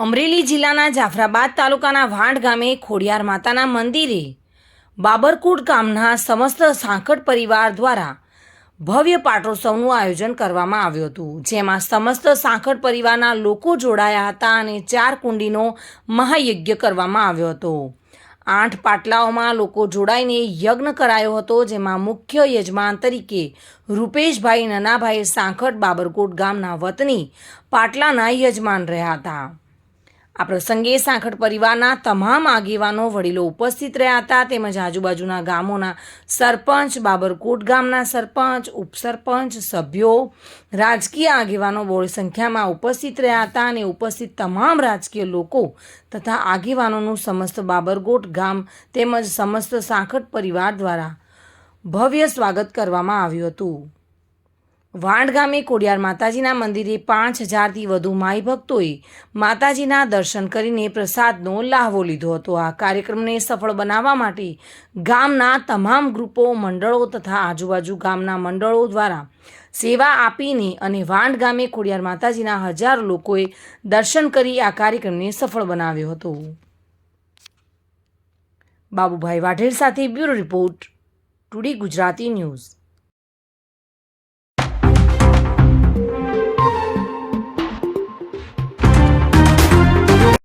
અમરેલી જિલ્લાના જાફરાબાદ તાલુકાના વાંઢ ગામે ખોડિયાર માતાના મંદિરે બાબરકોટ ગામના સમસ્ત સાંકળ પરિવાર દ્વારા ભવ્ય પાટોત્સવનું આયોજન કરવામાં આવ્યું હતું, જેમાં સમસ્ત સાંકળ પરિવારના લોકો જોડાયા હતા અને 4 કુંડીનો મહાયજ્ઞ કરવામાં આવ્યો હતો। 8 પાટલાઓમાં લોકો જોડાઈને યજ્ઞ કરાયો હતો, જેમાં મુખ્ય યજમાન તરીકે રૂપેશભાઈ નનાભાઈ સાંકળ બાબરકોટ ગામના વતની પાટલાના યજમાન રહ્યા હતા। આ પ્રસંગે સાંકળ પરિવારના તમામ આગેવાનો વડીલો ઉપસ્થિત રહ્યા હતા, તેમજ આજુબાજુના ગામોના સરપંચ, બાબરકોટ ગામના સરપંચ, ઉપસરપંચ, સભ્યો, રાજકીય આગેવાનો બહોળી સંખ્યામાં ઉપસ્થિત રહ્યા હતા અને ઉપસ્થિત તમામ રાજકીય લોકો તથા આગેવાનોનું સમસ્ત બાબરકોટ ગામ તેમજ સમસ્ત સાંકળ પરિવાર દ્વારા ભવ્ય સ્વાગત કરવામાં આવ્યું હતું। વાંઢ ગામે ખોડિયાર માતાજીના મંદિરે 5000થી વધુ માઈ ભક્તોએ માતાજીના દર્શન કરીને પ્રસાદનો લાહવો લીધો હતો। આ કાર્યક્રમને સફળ બનાવવા માટે ગામના તમામ ગ્રુપો, મંડળો તથા આજુબાજુ ગામના મંડળો દ્વારા સેવા આપીને અને વાંઢ ગામે ખોડિયાર માતાજીના હજારો લોકોએ દર્શન કરી આ કાર્યક્રમને સફળ બનાવ્યો હતો। બાબુભાઈ વાઢેર સાથે bureau report, today Gujarati news.